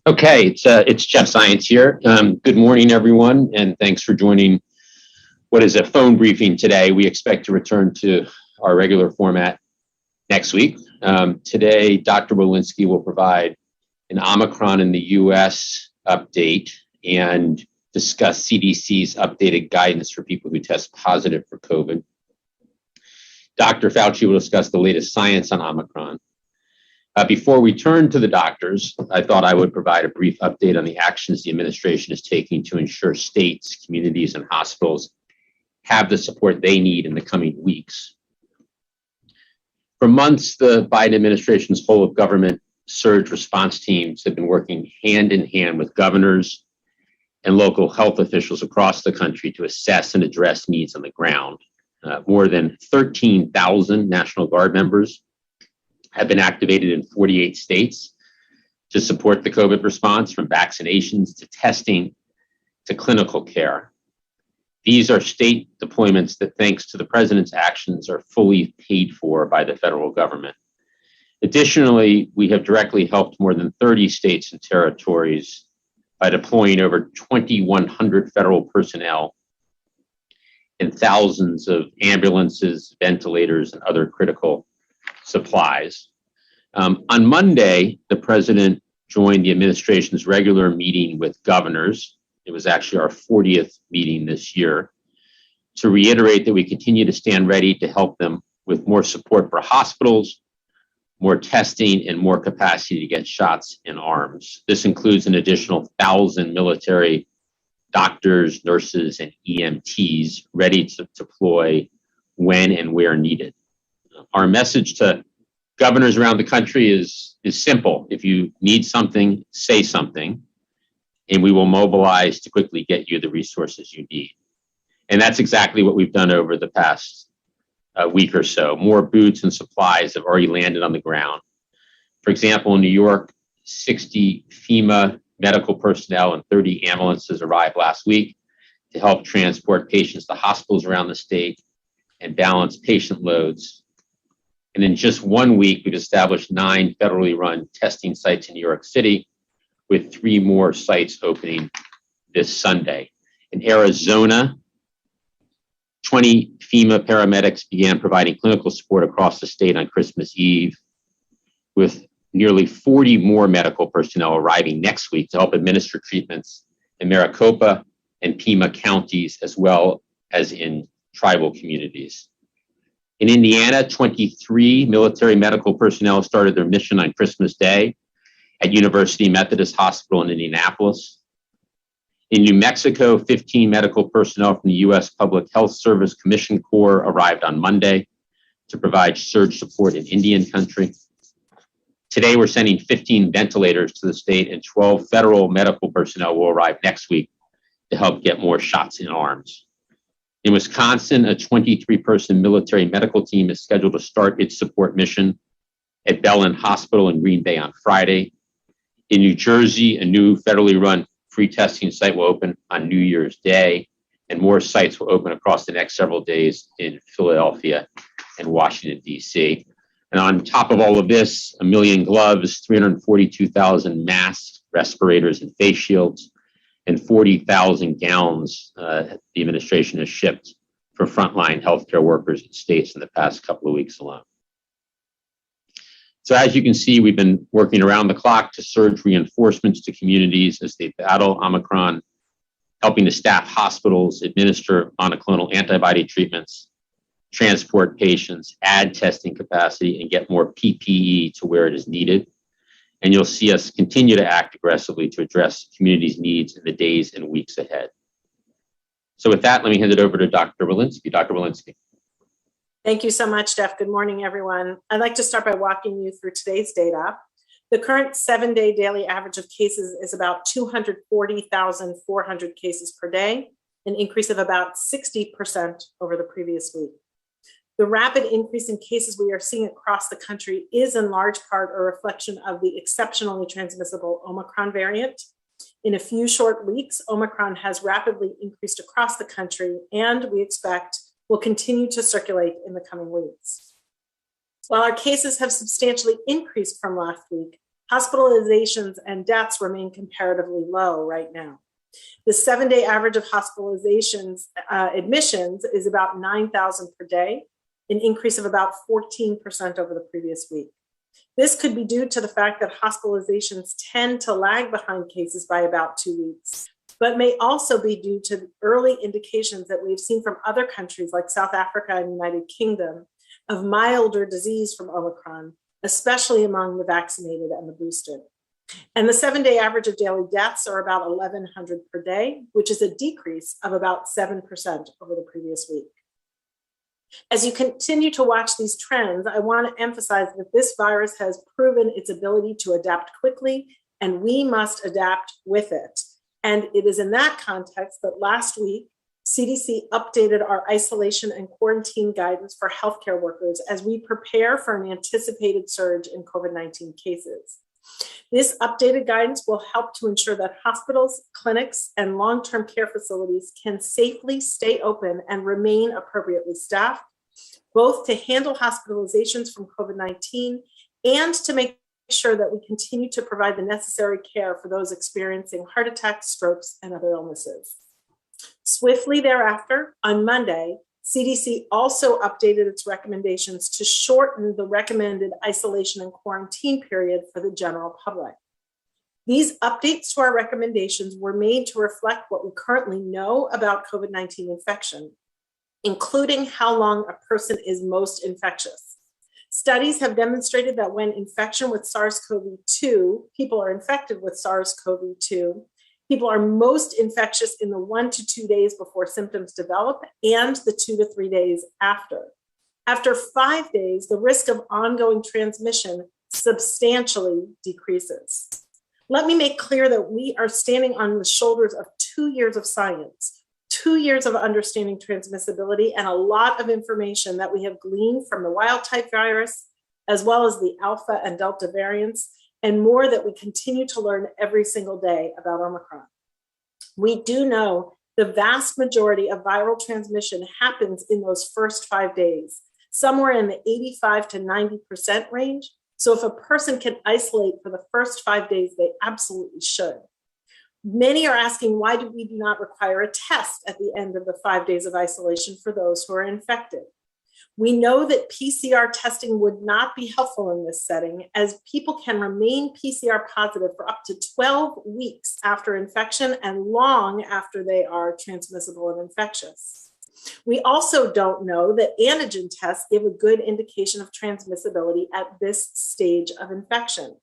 Okay, it's Jeff Science here. Good morning, everyone, and thanks for joining what is a phone briefing today. We expect to return to our regular format next week. Today, Dr. Walensky will provide an Omicron in the U.S. update and discuss CDC's updated guidance for people who test positive for COVID. Dr. Fauci will discuss the latest science on Omicron. Before we turn to the doctors, I thought I would provide a brief update on the actions the administration is taking to ensure states, communities, and hospitals have the support they need in the coming weeks. For months, the Biden administration's whole of government surge response teams have been working hand in hand with governors and local health officials across the country to assess and address needs on the ground. More than 13,000 National Guard members have been activated in 48 states to support the COVID response, from vaccinations to testing to clinical care. These are state deployments that, thanks to the president's actions, are fully paid for by the federal government. Additionally, we have directly helped more than 30 states and territories by deploying over 2,100 federal personnel and thousands of ambulances, ventilators, and other critical supplies. On Monday, the president joined the administration's regular meeting with governors. It was actually our 40th meeting this year, to reiterate that we continue to stand ready to help them with more support for hospitals, more testing, and more capacity to get shots in arms. This includes an additional 1,000 military doctors, nurses, and EMTs ready to deploy when and where needed. Our message to governors around the country is simple. If you need something, say something, and we will mobilize to quickly get you the resources you need. And that's exactly what we've done over the past week or so. More boots and supplies have already landed on the ground. For example, in New York, 60 FEMA medical personnel and 30 ambulances arrived last week to help transport patients to hospitals around the state and balance patient loads. And in just 1 week, we've established 9 federally run testing sites in New York City, with 3 more sites opening this Sunday. In Arizona, 20 FEMA paramedics began providing clinical support across the state on Christmas Eve, with nearly 40 more medical personnel arriving next week to help administer treatments in Maricopa and Pima counties, as well as in tribal communities. In Indiana, 23 military medical personnel started their mission on Christmas Day at University Methodist Hospital in Indianapolis. In New Mexico, 15 medical personnel from the U.S. Public Health Service Commission Corps arrived on Monday to provide surge support in Indian country. Today, we're sending 15 ventilators to the state, and 12 federal medical personnel will arrive next week to help get more shots in arms. In Wisconsin, a 23-person military medical team is scheduled to start its support mission at Belen Hospital in Green Bay on Friday. In New Jersey, a new federally run free testing site will open on New Year's Day, and more sites will open across the next several days in Philadelphia and Washington, D.C. And on top of all of this, 1 million gloves, 342,000 masks, respirators, and face shields, and 40,000 gowns the administration has shipped for frontline healthcare workers in states in the past couple of weeks alone. So as you can see, we've been working around the clock to surge reinforcements to communities as they battle Omicron, helping to staff hospitals, administer monoclonal antibody treatments, transport patients, add testing capacity, and get more PPE to where it is needed. And you'll see us continue to act aggressively to address communities' needs in the days and weeks ahead. So with that, let me hand it over to Dr. Walensky. Dr. Walensky. Thank you so much, Jeff. Good morning, everyone. I'd like to start by walking you through today's data. The current 7-day daily average of cases is about 240,400 cases per day, an increase of about 60% over the previous week. The rapid increase in cases we are seeing across the country is in large part a reflection of the exceptionally transmissible Omicron variant. In a few short weeks, Omicron has rapidly increased across the country, and we expect will continue to circulate in the coming weeks. While our cases have substantially increased from last week, Hospitalizations and deaths remain comparatively low right now. The 7-day average of hospitalizations admissions is about 9,000 per day, an increase of about 14% over the previous week. This could be due to the fact that hospitalizations tend to lag behind cases by about 2 weeks, but may also be due to early indications that we've seen from other countries like South Africa and United Kingdom of milder disease from Omicron, especially among the vaccinated and the boosted. And the 7-day average of daily deaths are about 1,100 per day, which is a decrease of about 7% over the previous week. As you continue to watch these trends, I want to emphasize that this virus has proven its ability to adapt quickly, and we must adapt with it. And it is in that context that last week, CDC updated our isolation and quarantine guidance for healthcare workers as we prepare for an anticipated surge in COVID-19 cases. This updated guidance will help to ensure that hospitals, clinics, and long-term care facilities can safely stay open and remain appropriately staffed, both to handle hospitalizations from COVID-19 and to make sure that we continue to provide the necessary care for those experiencing heart attacks, strokes, and other illnesses. Swiftly thereafter, on Monday, CDC also updated its recommendations to shorten the recommended isolation and quarantine period for the general public. These updates to our recommendations were made to reflect what we currently know about COVID-19 infection, including how long a person is most infectious. Studies have demonstrated that when infection with SARS-CoV-2, people are infected with SARS-CoV-2, people are most infectious in the 1 to 2 days before symptoms develop and the 2 to 3 days after. After 5 days, the risk of ongoing transmission substantially decreases. Let me make clear that we are standing on the shoulders of 2 years of science, 2 years of understanding transmissibility, and a lot of information that we have gleaned from the wild type virus, as well as the Alpha and Delta variants, and more that we continue to learn every single day about Omicron. We do know the vast majority of viral transmission happens in those first 5 days, somewhere in the 85 to 90% range. So if a person can isolate for the first 5 days, they absolutely should. Many are asking, why do we not require a test at the end of the 5 days of isolation for those who are infected? We know that PCR testing would not be helpful in this setting, as people can remain PCR positive for up to 12 weeks after infection and long after they are transmissible and infectious. We also don't know that antigen tests give a good indication of transmissibility at this stage of infection.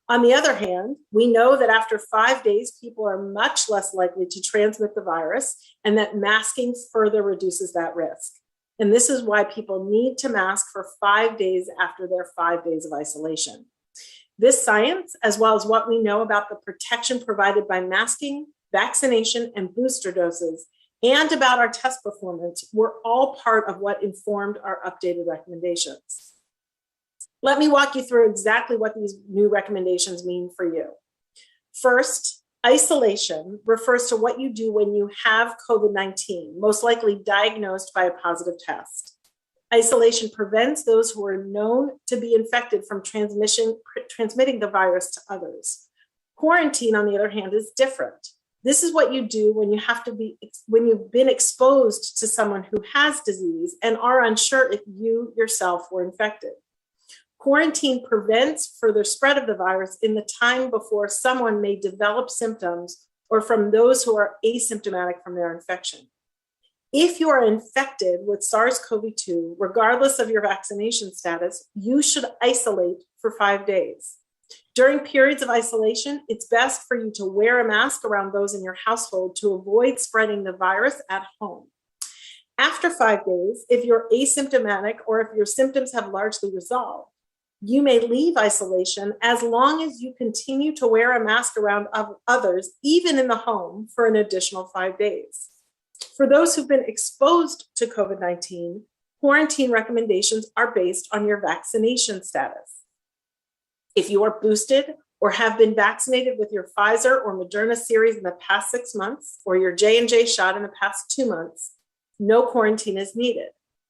On the other hand, we know that after 5 days, people are much less likely to transmit the virus, and that masking further reduces that risk. And this is why people need to mask for 5 days after their 5 days of isolation. This science, as well as what we know about the protection provided by masking, vaccination, and booster doses, and about our test performance, were all part of what informed our updated recommendations. Let me walk you through exactly what these new recommendations mean for you. First, isolation refers to what you do when you have COVID-19, most likely diagnosed by a positive test. Isolation prevents those who are known to be infected from transmitting the virus to others. Quarantine, on the other hand, is different. This is what you do when you've been exposed to someone who has disease and are unsure if you yourself were infected. Quarantine prevents further spread of the virus in the time before someone may develop symptoms or from those who are asymptomatic from their infection. If you are infected with SARS-CoV-2, regardless of your vaccination status, you should isolate for 5 days. During periods of isolation, it's best for you to wear a mask around those in your household to avoid spreading the virus at home. After 5 days, if you're asymptomatic or if your symptoms have largely resolved, you may leave isolation as long as you continue to wear a mask around others, even in the home, for an additional 5 days. For those who've been exposed to COVID-19, quarantine recommendations are based on your vaccination status. If you are boosted or have been vaccinated with your Pfizer or Moderna series in the past 6 months, or your J&J shot in the past 2 months, no quarantine is needed.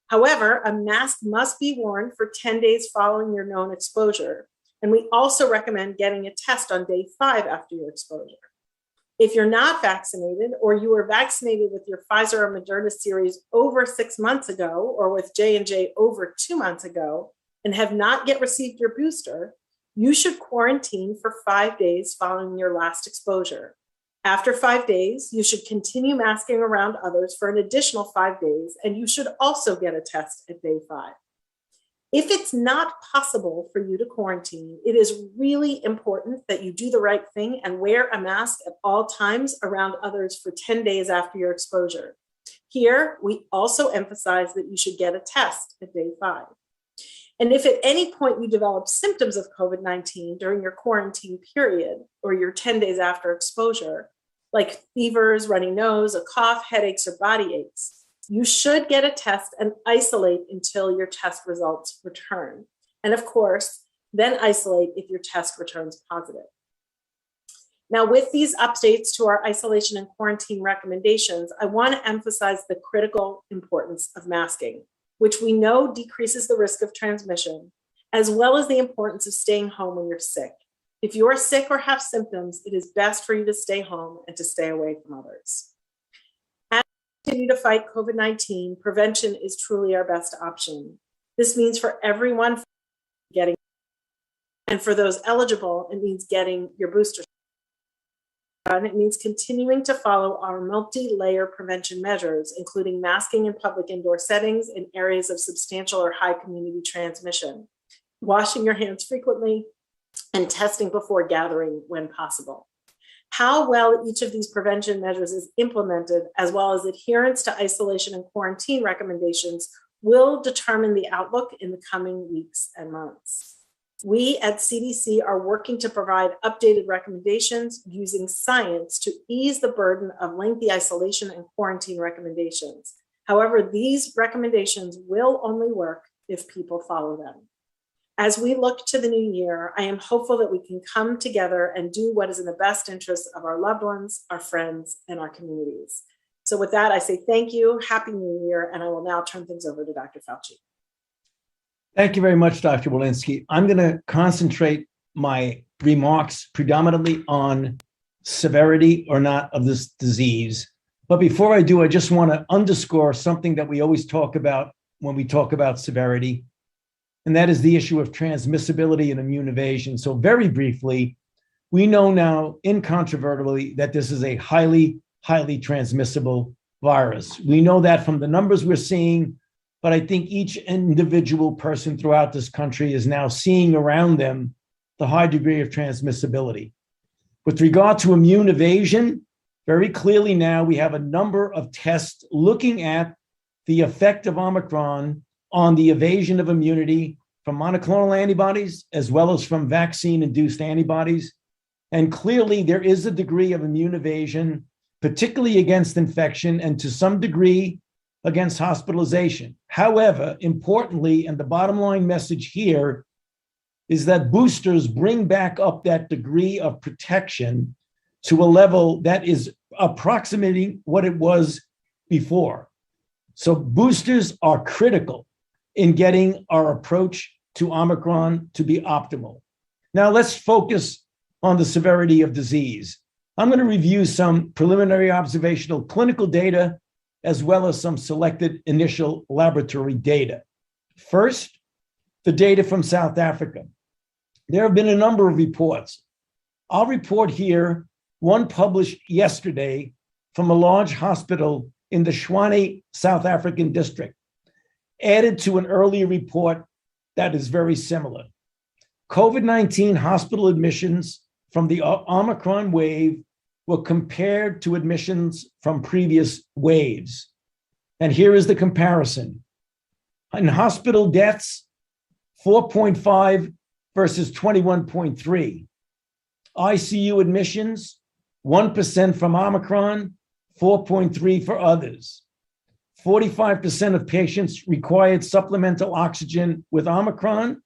However, a mask must be worn for 10 days following your known exposure, And we also recommend getting a test on day 5 after your exposure. If you're not vaccinated, or you were vaccinated with your Pfizer or Moderna series over 6 months ago, or with J&J over 2 months ago, and have not yet received your booster, you should quarantine for 5 days following your last exposure. After 5 days, you should continue masking around others for an additional 5 days, and you should also get a test at day 5. If it's not possible for you to quarantine, it is really important that you do the right thing and wear a mask at all times around others for 10 days after your exposure. Here, we also emphasize that you should get a test at day 5. And if at any point you develop symptoms of COVID-19 during your quarantine period or your 10 days after exposure, like fevers, runny nose, a cough, headaches, or body aches, you should get a test and isolate until your test results return. And of course, then isolate if your test returns positive. Now, with these updates to our isolation and quarantine recommendations, I want to emphasize the critical importance of masking, which we know decreases the risk of transmission, as well as the importance of staying home when you're sick. If you're sick or have symptoms, it is best for you to stay home and to stay away from others. As we continue to fight COVID-19, prevention is truly our best option. This means for everyone getting, and for those eligible, it means getting your booster. And it means continuing to follow our multi-layer prevention measures, including masking in public indoor settings in areas of substantial or high community transmission, washing your hands frequently, and testing before gathering when possible. How well each of these prevention measures is implemented, as well as adherence to isolation and quarantine recommendations, will determine the outlook in the coming weeks and months. We at CDC are working to provide updated recommendations using science to ease the burden of lengthy isolation and quarantine recommendations. However, these recommendations will only work if people follow them. As we look to the new year, I am hopeful that we can come together and do what is in the best interest of our loved ones, our friends, and our communities. So with that, I say thank you, Happy New Year, and I will now turn things over to Dr. Fauci. Thank you very much, Dr. Walensky. I'm going to concentrate my remarks predominantly on severity or not of this disease. But before I do, I just want to underscore something that we always talk about when we talk about severity, and that is the issue of transmissibility and immune evasion. So very briefly, we know now incontrovertibly that this is a highly, highly transmissible virus. We know that from the numbers we're seeing, but I think each individual person throughout this country is now seeing around them the high degree of transmissibility. With regard to immune evasion, very clearly now we have a number of tests looking at the effect of Omicron on the evasion of immunity from monoclonal antibodies as well as from vaccine-induced antibodies. And clearly there is a degree of immune evasion, particularly against infection and to some degree against hospitalization. However, importantly, and the bottom line message here is that boosters bring back up that degree of protection to a level that is approximating what it was before. So boosters are critical in getting our approach to Omicron to be optimal. Now let's focus on the severity of disease. I'm going to review some preliminary observational clinical data as well as some selected initial laboratory data. First, the data from South Africa. There have been a number of reports. I'll report here one published yesterday from a large hospital in the Tshwane, South African district, added to an earlier report that is very similar. COVID-19 hospital admissions from the Omicron wave were compared to admissions from previous waves. And here is the comparison. In hospital deaths, 4.5 versus 21.3. ICU admissions, 1% from Omicron, 4.3 for others. 45% of patients required supplemental oxygen with Omicron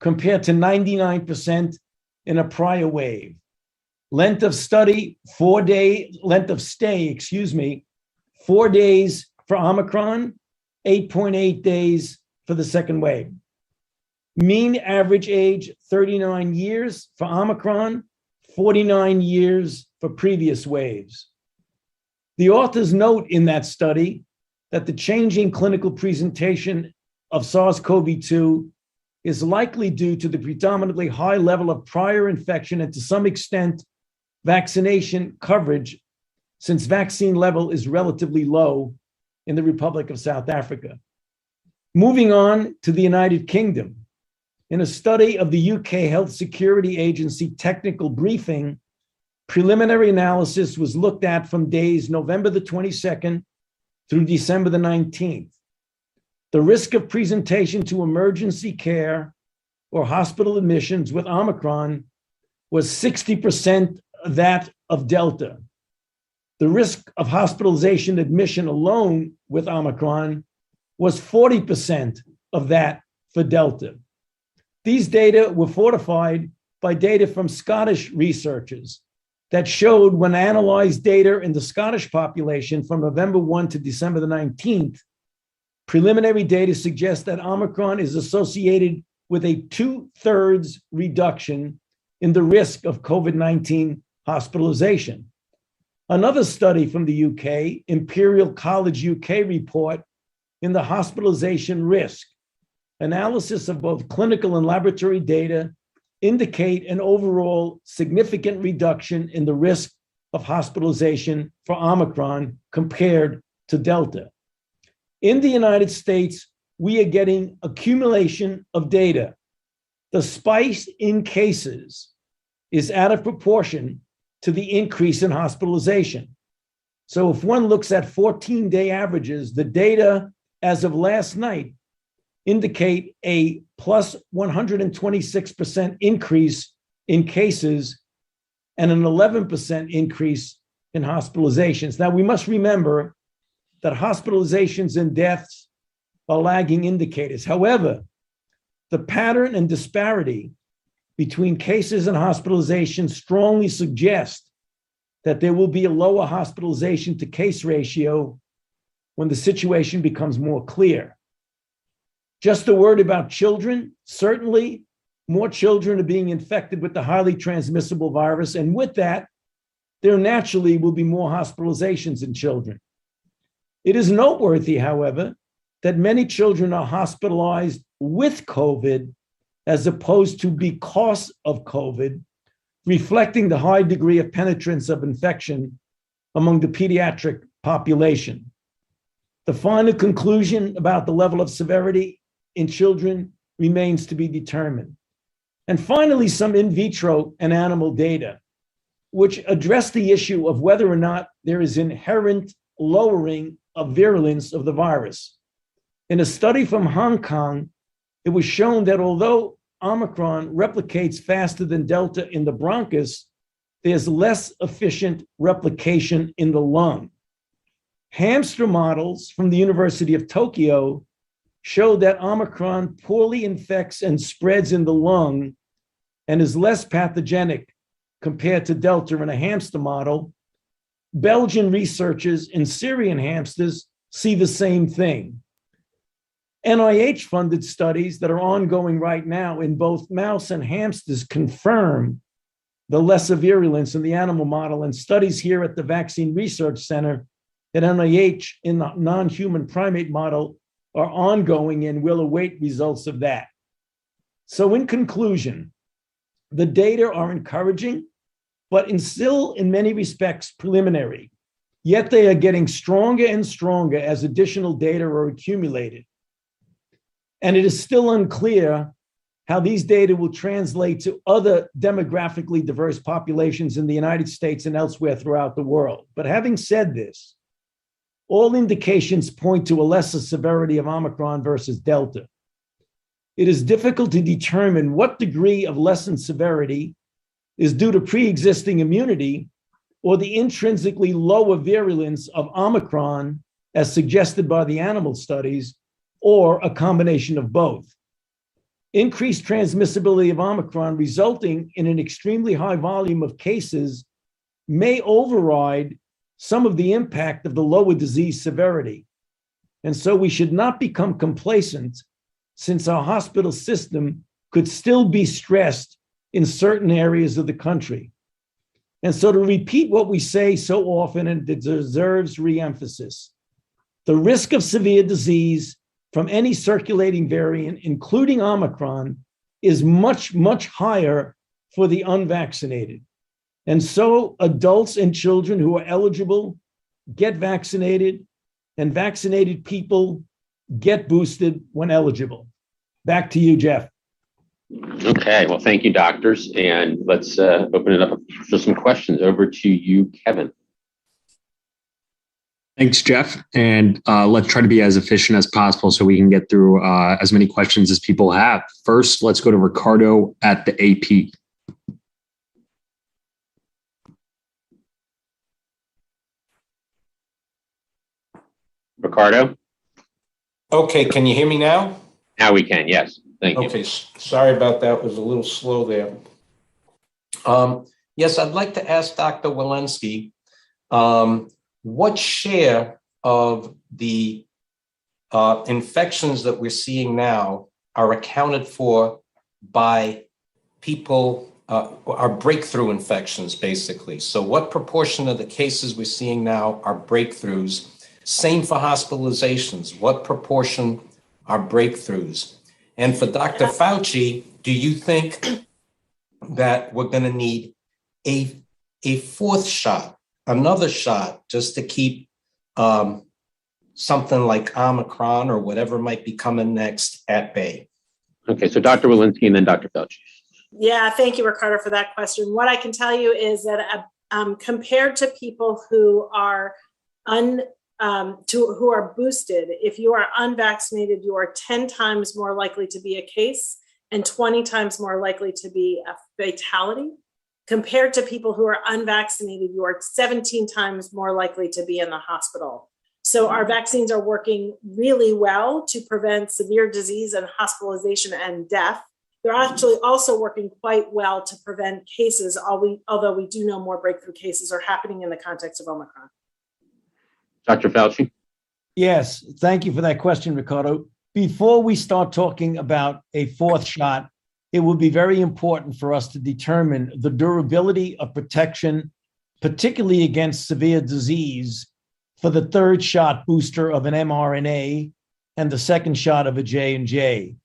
compared to 99% in a prior wave. Length of stay, 4 days for Omicron, 8.8 days for the second wave. Mean average age, 39 years for Omicron, 49 years for previous waves. The authors note in that study that the changing clinical presentation of SARS-CoV-2 is likely due to the predominantly high level of prior infection and to some extent vaccination coverage, since vaccine level is relatively low in the Republic of South Africa. Moving on to the United Kingdom. In a study of the UK Health Security Agency technical briefing, preliminary analysis was looked at from days November the 22nd through December the 19th. The risk of presentation to emergency care or hospital admissions with Omicron was 60% that of Delta. The risk of hospitalization admission alone with Omicron was 40% of that for Delta. These data were fortified by data from Scottish researchers that showed when analyzed data in the Scottish population from November 1 to December the 19th, preliminary data suggests that Omicron is associated with a 2/3 reduction in the risk of COVID-19 hospitalization. Another study from the UK, Imperial College UK report in the hospitalization risk, analysis of both clinical and laboratory data indicate an overall significant reduction in the risk of hospitalization for Omicron compared to Delta. In the United States, we are getting accumulation of data. The spike in cases is out of proportion to the increase in hospitalization. So if one looks at 14-day averages, the data as of last night indicate a plus 126% increase in cases and an 11% increase in hospitalizations. Now, we must remember that hospitalizations and deaths are lagging indicators. However, the pattern and disparity between cases and hospitalizations strongly suggest that there will be a lower hospitalization to case ratio when the situation becomes more clear. Just a word about children. Certainly, more children are being infected with the highly transmissible virus, and with that, there naturally will be more hospitalizations in children. It is noteworthy, however, that many children are hospitalized with COVID as opposed to because of COVID, reflecting the high degree of penetrance of infection among the pediatric population. The final conclusion about the level of severity in children remains to be determined. And finally, some in vitro and animal data, which address the issue of whether or not there is inherent lowering of virulence of the virus. In a study from Hong Kong, it was shown that although Omicron replicates faster than Delta in the bronchus, there's less efficient replication in the lung. Hamster models from the University of Tokyo showed that Omicron poorly infects and spreads in the lung and is less pathogenic compared to Delta in a hamster model. Belgian researchers in Syrian hamsters see the same thing. NIH-funded studies that are ongoing right now in both mouse and hamsters confirm the lesser virulence in the animal model, and studies here at the Vaccine Research Center at NIH in the non-human primate model are ongoing and will await results of that. So in conclusion, the data are encouraging, but still in many respects preliminary, yet they are getting stronger and stronger as additional data are accumulated. And it is still unclear how these data will translate to other demographically diverse populations in the United States and elsewhere throughout the world. But having said this, all indications point to a lesser severity of Omicron versus Delta. It is difficult to determine what degree of lessened severity is due to pre-existing immunity or the intrinsically lower virulence of Omicron, as suggested by the animal studies, or a combination of both. Increased transmissibility of Omicron resulting in an extremely high volume of cases may override some of the impact of the lower disease severity. And so we should not become complacent since our hospital system could still be stressed in certain areas of the country. And so to repeat what we say so often, and it deserves reemphasis, the risk of severe disease from any circulating variant, including Omicron, is much, much higher for the unvaccinated. And so adults and children who are eligible get vaccinated, and vaccinated people get boosted when eligible. Back to you, Jeff. Okay, well, thank you, doctors. And let's open it up for some questions. Over to you, Kevin. Thanks, Jeff. And let's try to be as efficient as possible so we can get through as many questions as people have. First, let's go to Ricardo at the AP. Ricardo? Okay, can you hear me now? Now we can, yes. Thank you. Okay, sorry about that. It was a little slow there. Yes, I'd like to ask Dr. Walensky, what share of the infections that we're seeing now are accounted for by people, are breakthrough infections, basically? So what proportion of the cases we're seeing now are breakthroughs? Same for hospitalizations. What proportion are breakthroughs? And for Dr. Fauci, do you think that we're going to need a fourth shot, another shot, just to keep something like Omicron or whatever might be coming next at bay? Okay, so Dr. Walensky and then Dr. Fauci. Yeah, thank you, Ricardo, for that question. What I can tell you is that compared to people who are who are boosted, if you are unvaccinated, you are 10 times more likely to be a case and 20 times more likely to be a fatality. Compared to people who are unvaccinated, you are 17 times more likely to be in the hospital. So our vaccines are working really well to prevent severe disease and hospitalization and death. They're actually also working quite well to prevent cases, although we do know more breakthrough cases are happening in the context of Omicron. Dr. Fauci? Yes, thank you for that question, Ricardo. Before we start talking about a fourth shot, it will be very important for us to determine the durability of protection, particularly against severe disease, for the third shot booster of an mRNA and the second shot of a J&J.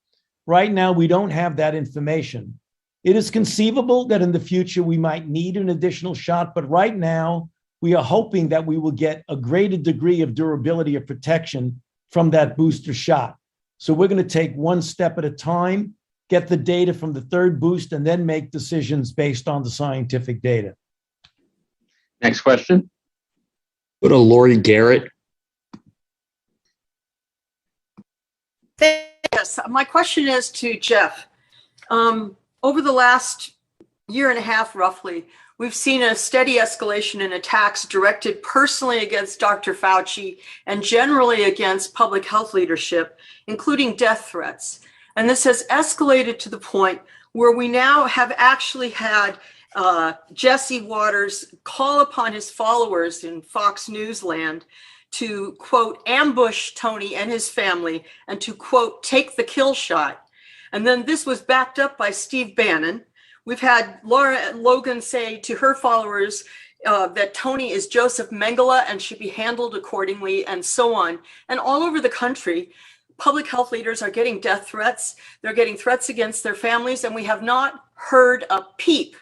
Right now, we don't have that information. It is conceivable that in the future we might need an additional shot, but right now, we are hoping that we will get a greater degree of durability of protection from that booster shot. So we're going to take one step at a time, get the data from the third boost, and then make decisions based on the scientific data. Next question. Go to Lori Garrett. Yes, my question is to Jeff. Over the last year and a half, roughly, we've seen a steady escalation in attacks directed personally against Dr. Fauci and generally against public health leadership, including death threats. And this has escalated to the point where we now have actually had Jesse Waters call upon his followers in Fox News land to, quote, ambush Tony and his family and to, quote, take the kill shot. And then this was backed up by Steve Bannon. We've had Laura Logan say to her followers that Tony is Joseph Mengele and should be handled accordingly, and so on. And all over the country, public health leaders are getting death threats. They're getting threats against their families, and we have not heard a peep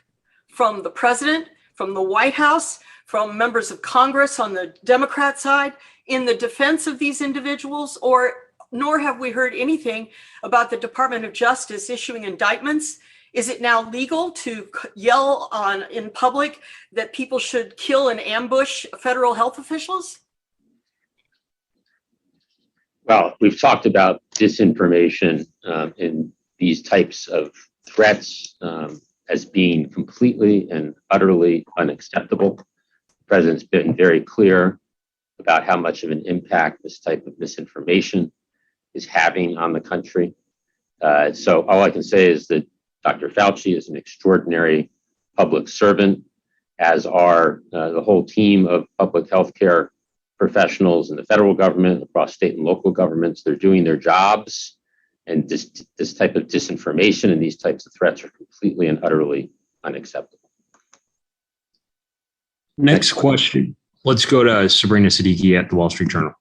from the president, from the White House, from members of Congress on the Democrat side in the defense of these individuals, nor have we heard anything about the Department of Justice issuing indictments. Is it now legal to yell in public that people should kill and ambush federal health officials? Well, we've talked about disinformation in these types of threats as being completely and utterly unacceptable. The president's been very clear about how much of an impact this type of misinformation is having on the country. So all I can say is that Dr. Fauci is an extraordinary public servant, as are the whole team of public healthcare professionals in the federal government, across state and local governments. They're doing their jobs, And this type of disinformation and these types of threats are completely and utterly unacceptable. Next question. Let's go to Sabrina Siddiqui at the Wall Street Journal.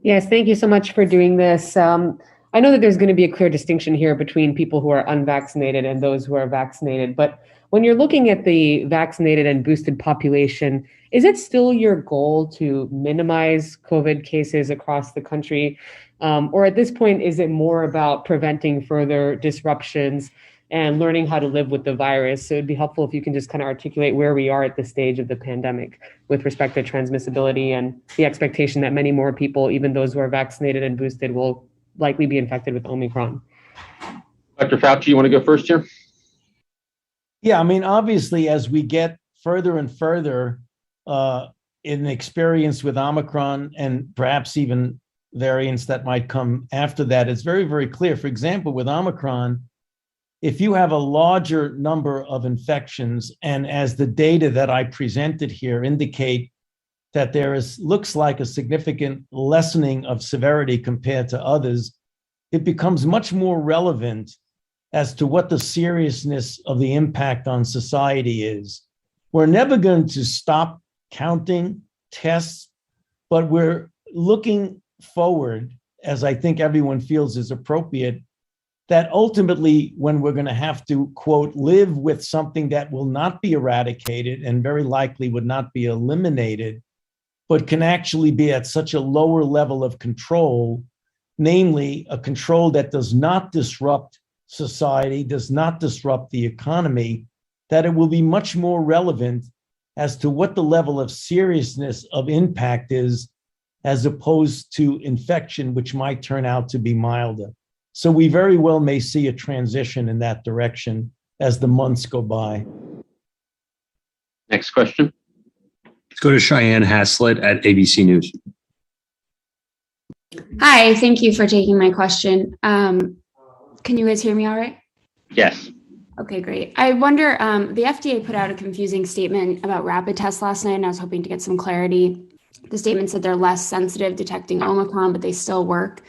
Yes, thank you so much for doing this. I know that there's going to be a clear distinction here between people who are unvaccinated and those who are vaccinated. But when you're looking at the vaccinated and boosted population, is it still your goal to minimize COVID cases across the country? Or at this point, is it more about preventing further disruptions and learning how to live with the virus? So it'd be helpful if you can just kind of articulate where we are at this stage of the pandemic with respect to transmissibility and the expectation that many more people, even those who are vaccinated and boosted, will likely be infected with Omicron. Dr. Fauci, you want to go first here? Yeah, I mean, obviously, as we get further and further in experience with Omicron and perhaps even variants that might come after that, it's very, very clear. For example, with Omicron, if you have a larger number of infections, and as the data that I presented here indicate that looks like a significant lessening of severity compared to others, it becomes much more relevant as to what the seriousness of the impact on society is. We're never going to stop counting tests, but we're looking forward, as I think everyone feels is appropriate, that ultimately when we're going to have to, quote, live with something that will not be eradicated and very likely would not be eliminated, but can actually be at such a lower level of control, namely a control that does not disrupt society, does not disrupt the economy, that it will be much more relevant as to what the level of seriousness of impact is, as opposed to infection, which might turn out to be milder. So we very well may see a transition in that direction as the months go by. Next question. Let's go to Cheyenne Haslett at ABC News. Hi, thank you for taking my question. Can you guys hear me all right? Yes. Okay, great. I wonder, the FDA put out a confusing statement about rapid tests last night, and I was hoping to get some clarity. The statement said they're less sensitive detecting Omicron, but they still work.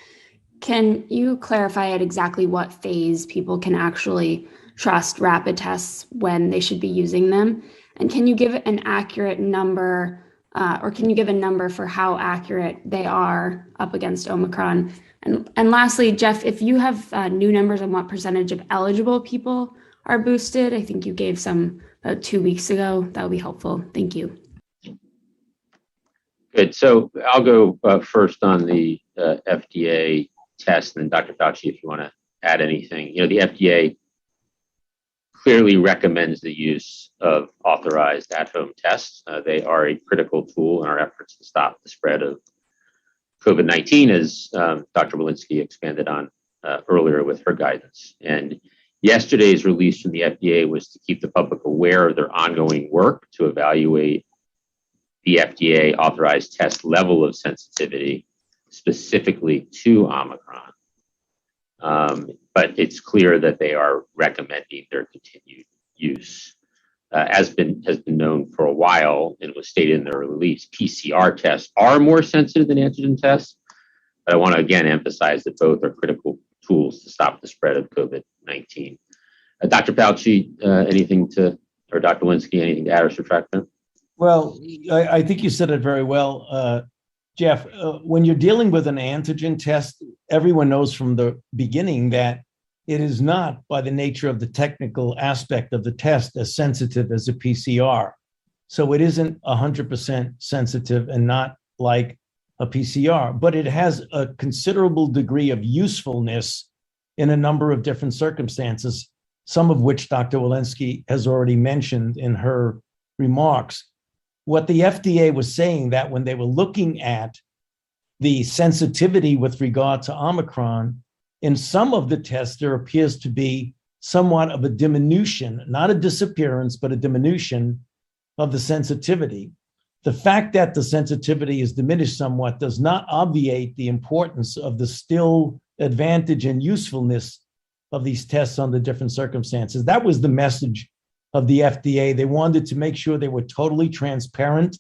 Can you clarify at exactly what phase people can actually trust rapid tests when they should be using them? And can you give an accurate number, or can you give a number for how accurate they are up against Omicron? And lastly, Jeff, if you have new numbers on what percentage of eligible people are boosted, I think you gave some about 2 weeks ago, that would be helpful. Thank you. Good. So I'll go first on the FDA test, and then Dr. Fauci, if you want to add anything. The FDA clearly recommends the use of authorized at-home tests. They are a critical tool in our efforts to stop the spread of COVID-19, as Dr. Walensky expanded on earlier with her guidance. And yesterday's release from the FDA was to keep the public aware of their ongoing work to evaluate the FDA authorized test level of sensitivity specifically to Omicron. But it's clear that they are recommending their continued use. Has been known for a while and was stated in their release, PCR tests are more sensitive than antigen tests. But I want to again emphasize that both are critical tools to stop the spread of COVID-19. Dr. Fauci, or Dr. Walensky, anything to add or subtract there? Well, I think you said it very well, Jeff. When you're dealing with an antigen test, everyone knows from the beginning that it is not, by the nature of the technical aspect of the test, as sensitive as a PCR. So it isn't 100% sensitive and not like a PCR, but it has a considerable degree of usefulness in a number of different circumstances, some of which Dr. Walensky has already mentioned in her remarks. What the FDA was saying, that when they were looking at the sensitivity with regard to Omicron, in some of the tests, there appears to be somewhat of a diminution, not a disappearance, but a diminution of the sensitivity. The fact that the sensitivity is diminished somewhat does not obviate the importance of the still advantage and usefulness of these tests under different circumstances. That was the message of the FDA. They wanted to make sure they were totally transparent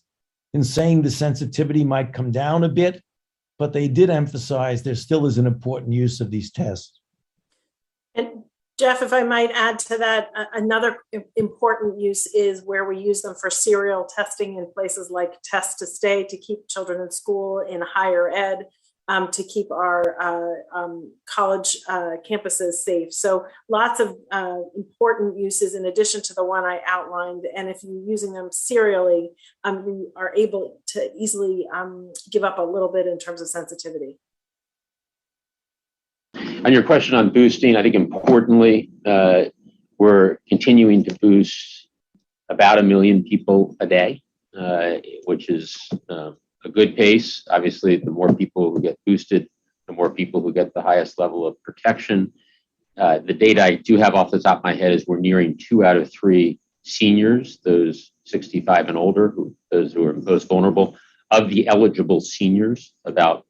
in saying the sensitivity might come down a bit, but they did emphasize there still is an important use of these tests. And Jeff, if I might add to that, another important use is where we use them for serial testing in places like Test to Stay to keep children in school, in higher ed, to keep our college campuses safe. So lots of important uses in addition to the one I outlined. And if you're using them serially, you are able to easily give up a little bit in terms of sensitivity. On your question on boosting, I think importantly, we're continuing to boost about 1 million people a day, which is a good pace. Obviously, the more people who get boosted, the more people who get the highest level of protection. The data I do have off the top of my head is we're nearing 2 out of 3 seniors, those 65 and older, those who are most vulnerable. Of the eligible seniors, about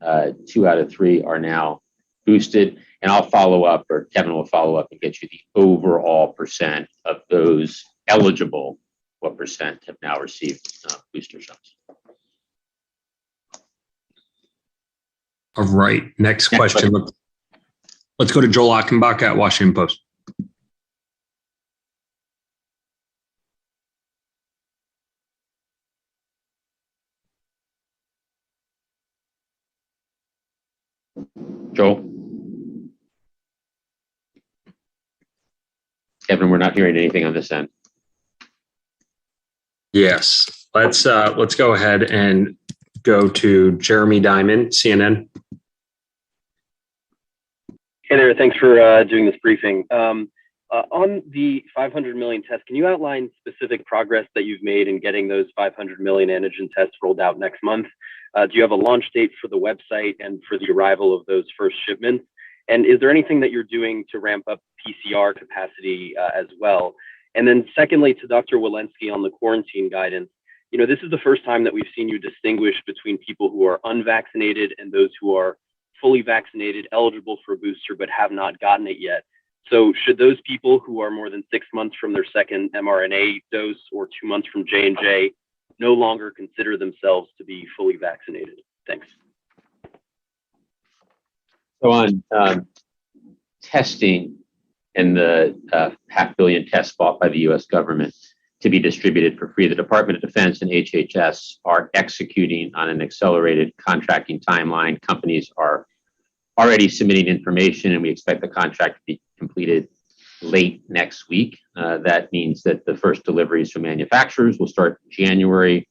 2 out of 3 are now boosted. And I'll follow up, or Kevin will follow up and get you the overall percent of those eligible, what percent have now received booster shots. All right. Next question. Let's go to Joel Achenbach at Washington Post. Joel? Kevin, we're not hearing anything on this end. Yes. Let's go ahead and go to Jeremy Diamond, CNN. Hey there, thanks for doing this briefing. On the 500 million tests, can you outline specific progress that you've made in getting those 500 million antigen tests rolled out next month? Do you have a launch date for the website and for the arrival of those first shipments? And is there anything that you're doing to ramp up PCR capacity as well? And then secondly, to Dr. Walensky on the quarantine guidance, you know, this is the first time that we've seen you distinguish between people who are unvaccinated and those who are fully vaccinated, eligible for a booster, but have not gotten it yet. So should those people who are more than 6 months from their second mRNA dose or 2 months from J&J no longer consider themselves to be fully vaccinated? Thanks. So on testing and the 500 million tests bought by the US government to be distributed for free, the Department of Defense and HHS are executing on an accelerated contracting timeline. Companies are already submitting information, and we expect the contract to be completed late next week. That means that the first deliveries from manufacturers will start in January.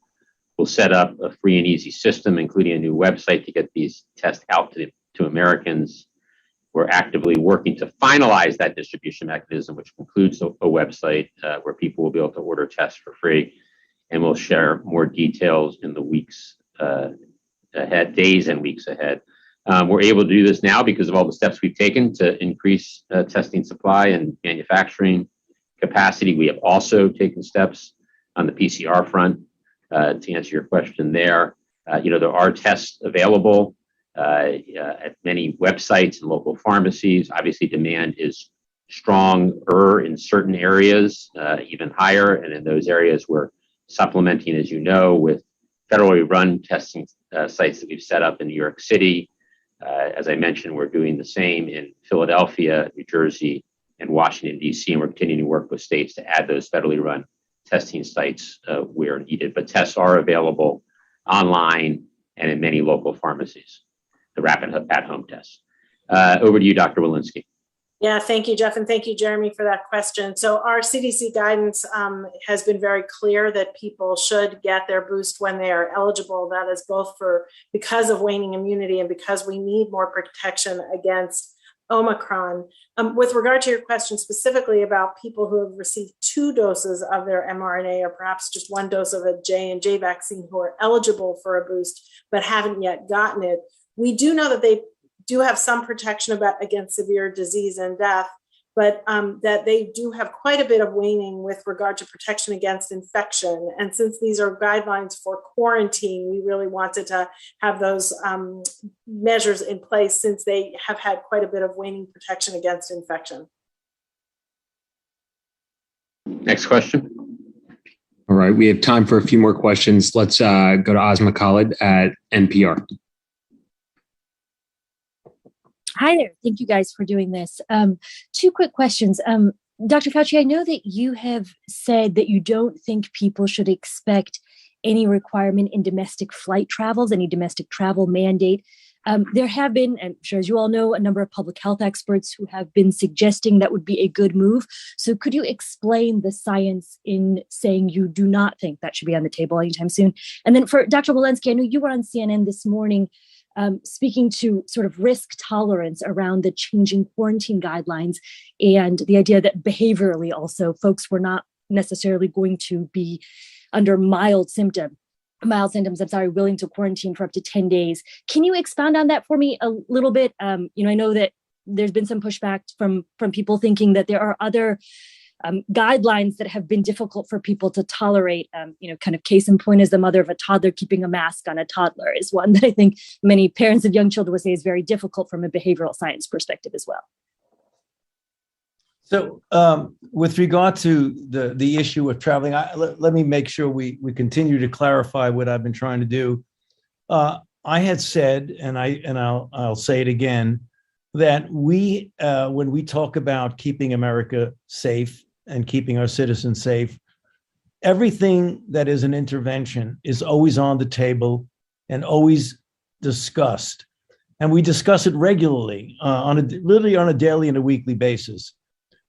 We'll set up a free and easy system, including a new website to get these tests out to Americans. We're actively working to finalize that distribution mechanism, which includes a website where people will be able to order tests for free. And we'll share more details in the weeks ahead, days and weeks ahead. We're able to do this now because of all the steps we've taken to increase testing supply and manufacturing capacity. We have also taken steps on the PCR front to answer your question there. There are tests available at many websites and local pharmacies. Obviously, demand is stronger in certain areas, even higher. And in those areas, we're supplementing, as you know, with federally run testing sites that we've set up in New York City. As I mentioned, we're doing the same in Philadelphia, New Jersey, and Washington, D.C., and we're continuing to work with states to add those federally run testing sites where needed. But tests are available online and in many local pharmacies, the rapid at-home tests. Over to you, Dr. Walensky. Yeah, thank you, Jeff, and thank you, Jeremy, for that question. So our CDC guidance has been very clear that people should get their boost when they are eligible. That is both because of waning immunity and because we need more protection against Omicron. With regard to your question specifically about people who have received 2 doses of their mRNA or perhaps just 1 dose of a J&J vaccine who are eligible for a boost but haven't yet gotten it, we do know that they do have some protection against severe disease and death, but that they do have quite a bit of waning with regard to protection against infection. And since these are guidelines for quarantine, we really wanted to have those measures in place since they have had quite a bit of waning protection against infection. Next question. All right, we have time for a few more questions. Let's go to Asma Khalid at NPR. Hi there. Thank you guys for doing this. Two quick questions. Dr. Fauci, I know that you have said that you don't think people should expect any requirement in domestic flight travels, any domestic travel mandate. There have been, I'm sure as you all know, a number of public health experts who have been suggesting that would be a good move. So could you explain the science in saying you do not think that should be on the table anytime soon? And then for Dr. Walensky, I know you were on CNN this morning speaking to sort of risk tolerance around the changing quarantine guidelines and the idea that behaviorally also folks were not necessarily going to be under mild symptoms, willing to quarantine for up to 10 days. Can you expound on that for me a little bit? I know that there's been some pushback from people thinking that there are other guidelines that have been difficult for people to tolerate. Kind of case in point, as the mother of a toddler, keeping a mask on a toddler is one that I think many parents of young children would say is very difficult from a behavioral science perspective as well. So with regard to the issue of traveling, let me make sure we continue to clarify what I've been trying to do. I had said, and I'll say it again, that when we talk about keeping America safe and keeping our citizens safe, everything that is an intervention is always on the table and always discussed. And we discuss it regularly, literally on a daily and a weekly basis.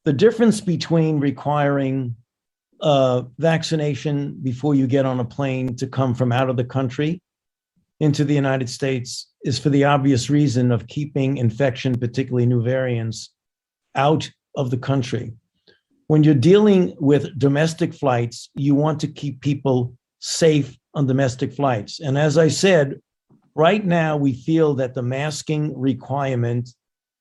The difference between requiring vaccination before you get on a plane to come from out of the country into the United States is for the obvious reason of keeping infection, particularly new variants, out of the country. When you're dealing with domestic flights, you want to keep people safe on domestic flights. And as I said, right now we feel that the masking requirement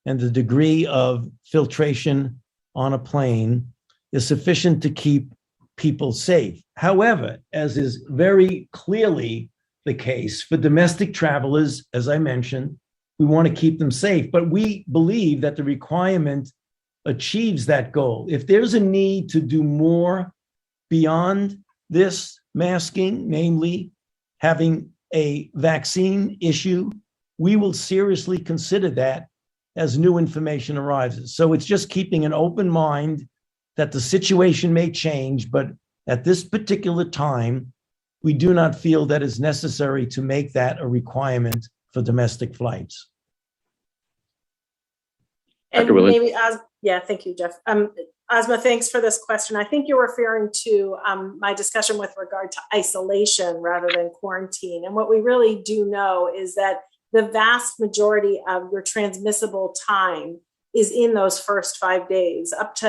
and the degree of filtration on a plane is sufficient to keep people safe. However, as is very clearly the case for domestic travelers, as I mentioned, we want to keep them safe, but we believe that the requirement achieves that goal. If there's a need to do more beyond this masking, namely having a vaccine issue, we will seriously consider that as new information arises. So it's just keeping an open mind that the situation may change, but at this particular time, we do not feel that it's necessary to make that a requirement for domestic flights. And maybe, thank you, Jeff. Asma, thanks for this question. I think you're referring to my discussion with regard to isolation rather than quarantine. And what we really do know is that the vast majority of your transmissible time is in those first 5 days. Up to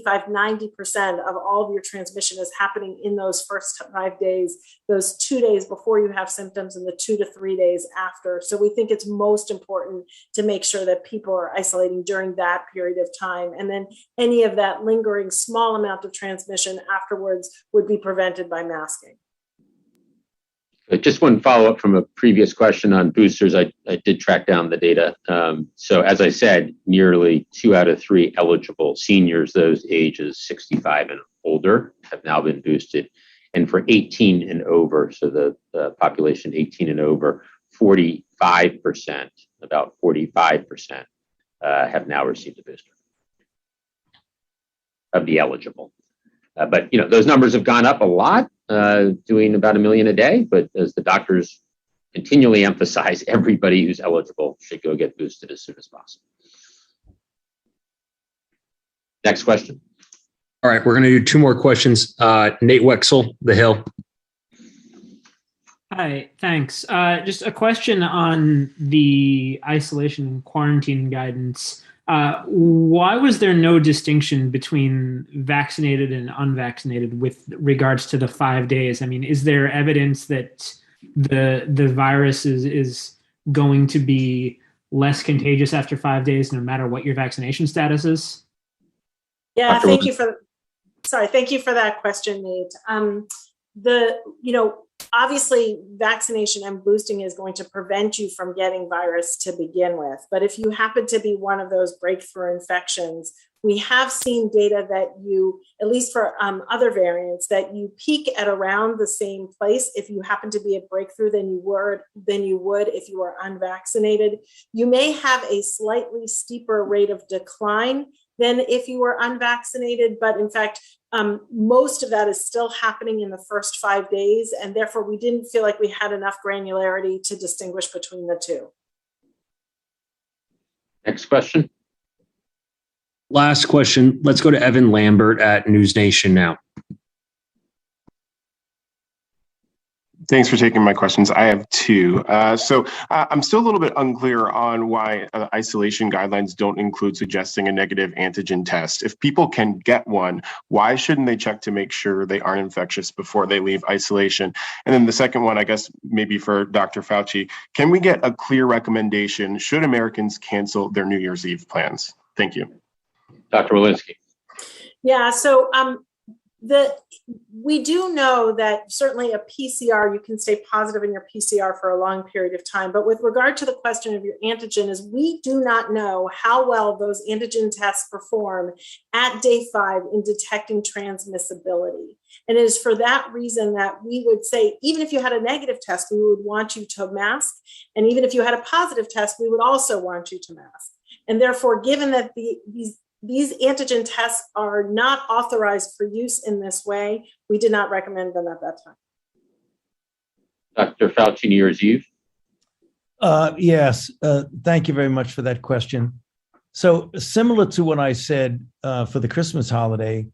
85-90% of all of your transmission is happening in those first 5 days, those 2 days before you have symptoms and the 2 to 3 days after. So we think it's most important to make sure that people are isolating during that period of time. And then any of that lingering small amount of transmission afterwards would be prevented by masking. Just one follow-up from a previous question on boosters. I did track down the data. So as I said, nearly 2 out of 3 eligible seniors, those ages 65 and older, have now been boosted. And for 18 and over, so the population 18 and over, 45%, about 45% have now received a booster of the eligible. But those numbers have gone up a lot, doing about 1 million a day. But as the doctors continually emphasize, everybody who's eligible should go get boosted as soon as possible. Next question. All right, we're going to do 2 more questions. Nate Wexel, The Hill. Hi, thanks. Just a question on the isolation and quarantine guidance. Why was there no distinction between vaccinated and unvaccinated with regards to the 5 days? I mean, is there evidence that the virus is going to be less contagious after 5 days, no matter what your vaccination status is? Yeah, thank you for that question, Nate. obviously vaccination and boosting is going to prevent you from getting virus to begin with. But if you happen to be one of those breakthrough infections, we have seen data that you, at least for other variants, that you peak at around the same place. If you happen to be a breakthrough than you would if you were unvaccinated. You may have a slightly steeper rate of decline than if you were unvaccinated, but in fact, most of that is still happening in the first 5 days, and therefore we didn't feel like we had enough granularity to distinguish between the two. Next question. Last question. Let's go to Evan Lambert at News Nation now. Thanks for taking my questions. I have two. So I'm still a little bit unclear on why isolation guidelines don't include suggesting a negative antigen test. If people can get one, why shouldn't they check to make sure they aren't infectious before they leave isolation? And then the second one, I guess maybe for Dr. Fauci, can we get a clear recommendation? Should Americans cancel their New Year's Eve plans? Thank you. Dr. Walensky. Yeah, so we do know that certainly a PCR, you can stay positive in your PCR for a long period of time. But with regard to the question of your antigen, is we do not know how well those antigen tests perform at day 5 in detecting transmissibility. And it is for that reason that we would say, even if you had a negative test, we would want you to mask. And even if you had a positive test, we would also want you to mask. And therefore, given that these antigen tests are not authorized for use in this way, we did not recommend them at that time. Dr. Fauci, New Year's Eve. Yes, thank you very much for that question. So similar to what I said for the Christmas holiday,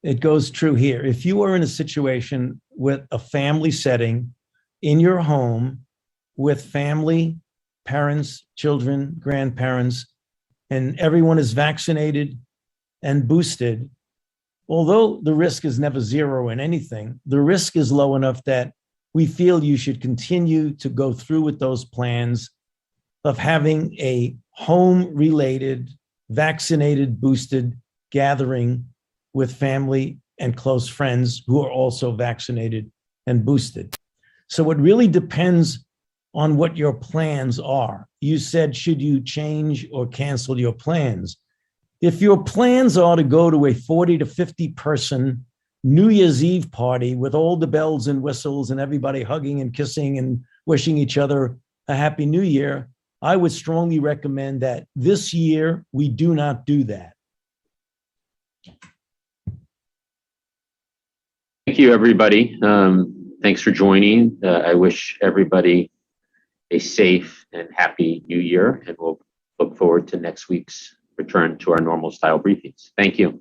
it goes true here. If you are in a situation with a family setting in your home with family, parents, children, grandparents, and everyone is vaccinated and boosted, although the risk is never zero in anything, the risk is low enough that we feel you should continue to go through with those plans of having a home-related, vaccinated, boosted gathering with family and close friends who are also vaccinated and boosted. So it really depends on what your plans are. You said, should you change or cancel your plans? If your plans are to go to a 40 to 50 person New Year's Eve party with all the bells and whistles and everybody hugging and kissing and wishing each other a happy new year, I would strongly recommend that this year we do not do that. Thank you, everybody. Thanks for joining. I wish everybody a safe and happy new year, and we'll look forward to next week's return to our normal style briefings. Thank you.